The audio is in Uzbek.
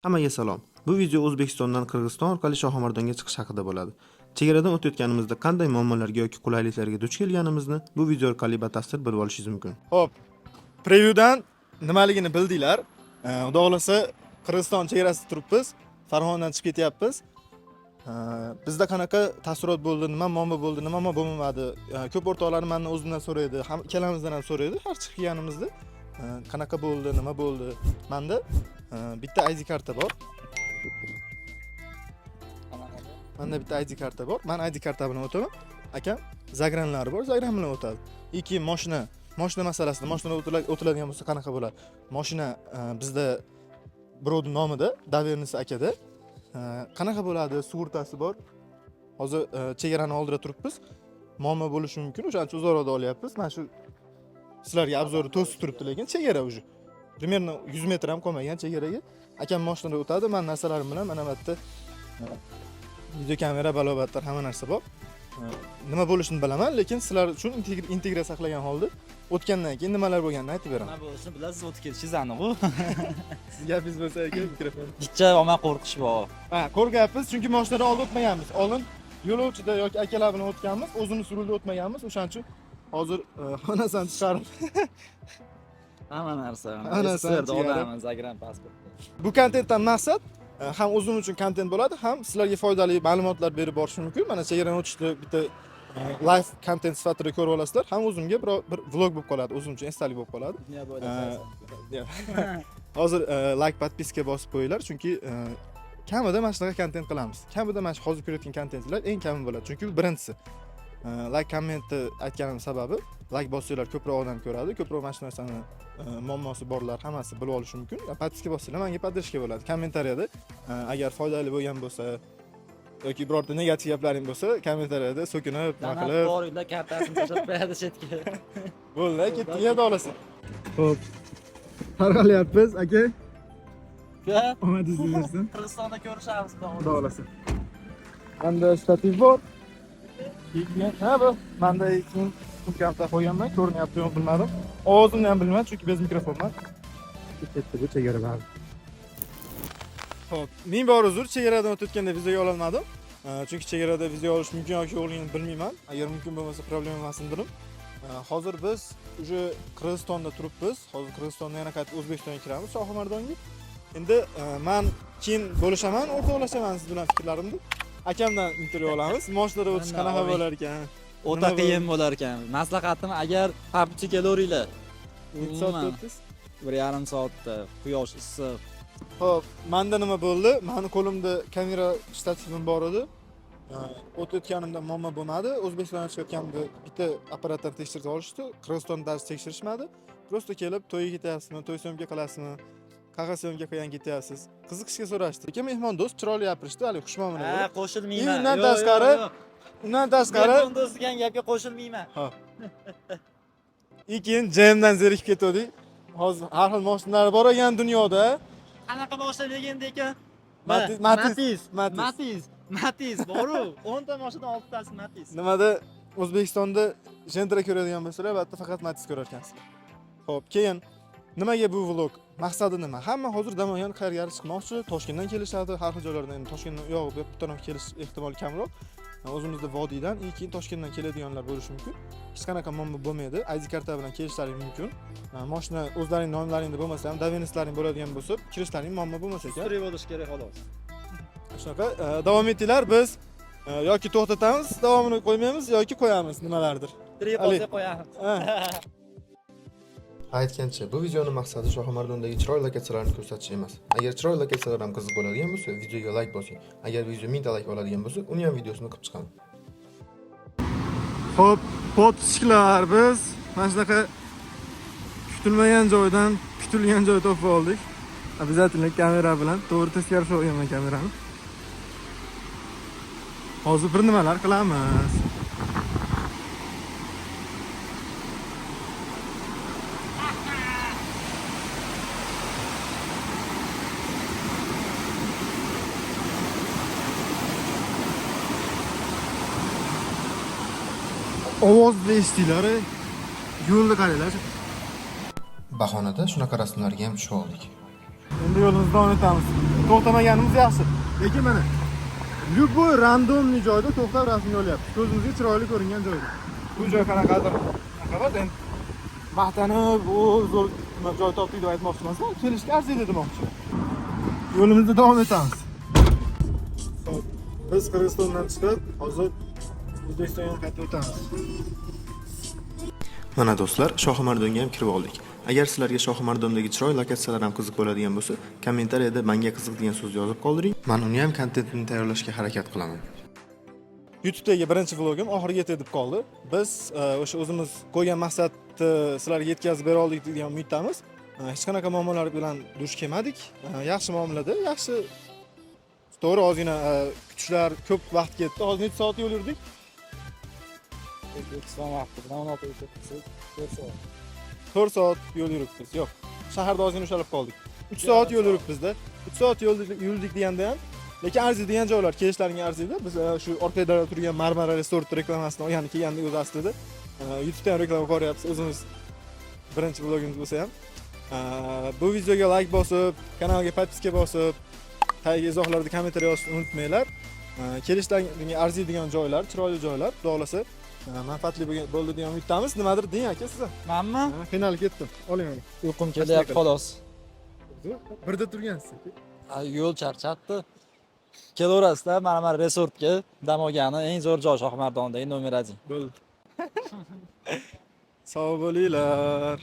Hammaga salom. Bu video O'zbekistondan Qirg'iziston orqali Shohimardonga chiqish haqida bo'ladi. Chegaradan o'tayotganimizda qanday muammolarga yoki qulayliklarga duch kelganimizni bu video orqali batafsil bilib olishingiz mumkin. Xo'p, prevyudan nimaligini bildinglar. Xudo xolasa Qirg'iziston chegarasida turibmiz. Farg'onadan chiqib ketyapmiz. Bizda qanaqa taassurot bo'ldi, nima muammo bo'ldi, nima bo'lmadi. Ko'p o'rtoqlar mendan o'zimdan so'raydi, ham ikkalamizdan ham so'raydi. Har chiqqanimizda qanaqa bo'ldi, nima bo'ldi. Menda bitta ID karta bor. Menda bitta ID karta bor. Men ID karta bilan o'taman. Akam zagranlari bor, zagran bilan o'tadi. Keyin mashina masalasida, mashina o'tiladigan bo'lsa qanaqa bo'ladi? Mashina bizda birovning nomida, Davernisi akada. Qanaqa bo'ladi? Sug'urtasi bor. Hozir chegarani oldida turibmiz. Muammo bo'lishi mumkin. O'shaning uchun uzoqroqda olyapmiz. Mana shu sizlarga obzorni to'sib turibdi, lekin chegara уже. Примерно 100 metr ham qolmagan chegaraga. Akam mashinada o'tadi, men narsalarim bilan mana bu yerda video kamera, balobatlar, hamma narsa bor. Nima bo'lishini bilaman, lekin sizlar uchun integratsiya saqlagan holda o'tgandan keyin nimalar bo'lganini aytib beraman. Nima bo'lishini bilasiz, o'tib ketishingiz aniq-ku. Siz gapingiz bo'lsa aka, mikrofon. Bitta omma qo'rqish bor. Ha, qo'rqyapmiz, chunki mashinada oldi o'tmaganmiz. Oldin yo'lovchida yoki akalar bilan o'tganmiz, o'zimiz rulda o'tmaganmiz. O'shaning uchun hozir xonasini chiqarib Hamma narsa. Narsani Odamimiz agran pasport. bu kontentdan maqsad ham o'zim uchun kontent bo'ladi, ham sizlarga foydali ma'lumotlar berib borish mumkin. Mana chegaradan o'tishni bitta live kontent sifatida ko'rib olasizlar. Ham o'zimga bir vlog bo'lib qoladi, o'zim uchun esdalik bo'lib qoladi. Hozir like, podpiska bosib qo'yinglar, chunki kamida mana shunaqa kontent qilamiz. Kamida mana shu hozir ko'rayotgan kontentlar eng kami bo'ladi, chunki bu birinchisi. Like kommentni aytganim sababi, like bossanglar ko'proq odam ko'radi, ko'proq mana shu narsani muammosi borlar hammasi bilib olishi mumkin. Podpiska bossanglar menga podдержка bo'ladi. Kommentariyada agar foydali bo'lgan bo'lsa yoki birorta negativ gaplaring bo'lsa, kommentariyada so'kinib, nima qilib, Boringlar kartasini tashlab qo'yadi chetga. bo'ldi, ketdi, yerda olasan. Xo'p. Tarqalyapmiz, aka. Omadingiz bersin. Qirg'izistonda ko'rishamiz. Xudo xolasa. Menda shtativ bor. Ha bu menda keyin kamta qo'yganman, ko'rinyaptimi bilmadim. Ovozimni ham bilmadim, chunki bez mikrofonman. Ketdi bu chegara bari. Xo'p, ming bor uzr, chegaradan o'tayotganda video ola olmadim. Chunki chegarada video olish mumkin yoki yo'qligini bilmayman. Agar mumkin bo'lmasa problema emasini bilim. Hozir biz uje Qirg'izistonda turibmiz. Hozir Qirg'izistondan yana qaytib O'zbekistonga kiramiz, Shohimardonga. Endi men keyin bo'lishaman, o'rtoqlashaman siz bilan fikrlarimni. Akamdan intervyu olamiz. Mashinada o'tish qanaqa bo'lar ekan? O'ta qiyin bo'lar ekan. Maslahatim, agar PUBG kelaveringlar. Necha soatda o'tdingiz? 1,5 soatda, quyosh issiq. Xo'p, menda nima bo'ldi? Meni qo'limda kamera shtativim bor edi. O'tayotganimda muammo bo'lmadi. O'zbekistonga chiqayotganimda bitta apparatdan tekshirib olishdi. Qirg'izistonda darsi tekshirishmadi. Prosta kelib, to'yga ketyapsizmi, to'y syomka qilasizmi? Qanaqa syomka qilgan ketyapsiz? Qiziqishga so'rashdi. Lekin mehmon do'st chiroyli gapirishdi, hali xushmuomala bo'ldi. Ha, qo'shilmayman. Undan tashqari mehmon do'st degan gapga qo'shilmayman. Ha. Keyin jemdan zerikib ketdik. Hozir har xil mashinalar bor ekan dunyoda. Qanaqa mashina deganda ekan? Matiz boru. 10 ta mashina 6 tasi Matiz. Nimada O'zbekistonda Gentra ko'radigan bo'lsalar, albatta faqat Matiz ko'rar ekansiz. Xo'p, keyin nimaga bu vlog? Maqsadi nima? Hamma hozir dam olgan qaerga chiqmoqchi, Toshkentdan kelishadi, har xil joylardan. Endi Toshkentdan yo'q, bu yerdan kelish ehtimoli kamroq. O'zimizda vodiydan, keyin Toshkentdan keladiganlar bo'lishi mumkin. Hech qanaqa muammo bo'lmaydi. ID karta bilan kelishlaring mumkin. Mashina o'zlarining nomlaringda bo'lmasa ham, davenislaring bo'ladigan bo'lsa, kirishlaring muammo bo'lmasa ekan. Suri bo'lish kerak xolos. Shunaqa davom etinglar, biz yoki to'xtatamiz, davomini qo'ymaymiz yoki qo'yamiz nimalardir. Tripodga qo'yamiz. Aytgancha, bu videoning maqsadi Shohimardondagi chiroyli lokatsiyalarni ko'rsatish emas. Agar chiroyli lokatsiyalar ham qiziq bo'ladigan bo'lsa, videoga like bosing. Agar video 1000 ta like oladigan bo'lsa, uni ham videosini qilib chiqaman. Xo'p, podpisklar biz mana shunaqa kutilmagan joydan kutilgan joy topib oldik. Обязательно kamera bilan to'g'ri teskari qo'yganman kamerani. Hozir bir nimalar qilamiz. Ovozni eshitdinglar, yo'lni qaranglar. Bahonada shunaqa rasmlarga ham tushib oldik. Endi yo'limizni davom etamiz. to'xtamaganimiz yaxshi. Lekin mana любой randomli joyda to'xtab rasmga olyapti. Ko'zimizga chiroyli ko'ringan joyda. Bu joy qanaqadir. Qanaqa endi maqtanib, u zo'r joy topdik deb aytmoqchi emasman. Kelishga arziydi demoqchi. Yo'limizda davom etamiz. Biz Qirg'izistondan chiqib, hozir O'zbekistonga qaytib o'tamiz. Mana do'stlar, Shohimardonga ham kirib oldik. Agar sizlarga Shohimardondagi chiroyli lokatsiyalar ham qiziq bo'ladigan bo'lsa, kommentariyada menga qiziq degan so'z yozib qoldiring. Men uni ham kontentini tayyorlashga harakat qilaman. YouTube'dagi birinchi vlogim oxiriga yetib qoldi. Biz o'sha o'zimiz qo'ygan maqsadni sizlarga yetkazib bera oldik degan umiddamiz. Hech qanaqa muammolar bilan duch kelmadik. Yaxshi muomalada, yaxshi to'g'ri ozgina kutishlar ko'p vaqt ketdi. Hozir necha soat yo'l yurdik? O'zbekiston vaqti bilan 4 soat yo'l yuribmiz. Yo'q. Shaharda ozgina ushalib qoldik. 3 soat yo'l yuribmiz-da. 3 soat yo'l yurdik deganda ham, lekin arziydigan joylar, kelishlaringga arziydi. Biz shu orqada turgan Marmara Resort reklamasini olgani kelganda o'zi aslida YouTube'da ham reklama ko'ryapsiz. O'zimiz birinchi vlogimiz bo'lsa ham. Bu videoga like bosib, kanalga podpiska bosib, tagiga izohlarda kommentariy yozishni unutmanglar. Kelishlaringga arziydigan joylar, chiroyli joylar, xudo xolasa manfaatli bo'ldi degan umiddamiz. Nimadir deng aka siz? Manmi? Qiynalib ketdim. Oling uni. Uyqum kelyapti xolos. Birda turgansiz. Yo'l charchatdi. Kelaverasizda mana resortga dam olgani eng zo'r joy Shohimardondagi nomer 1. Bo'ldi. Sog' bo'linglar.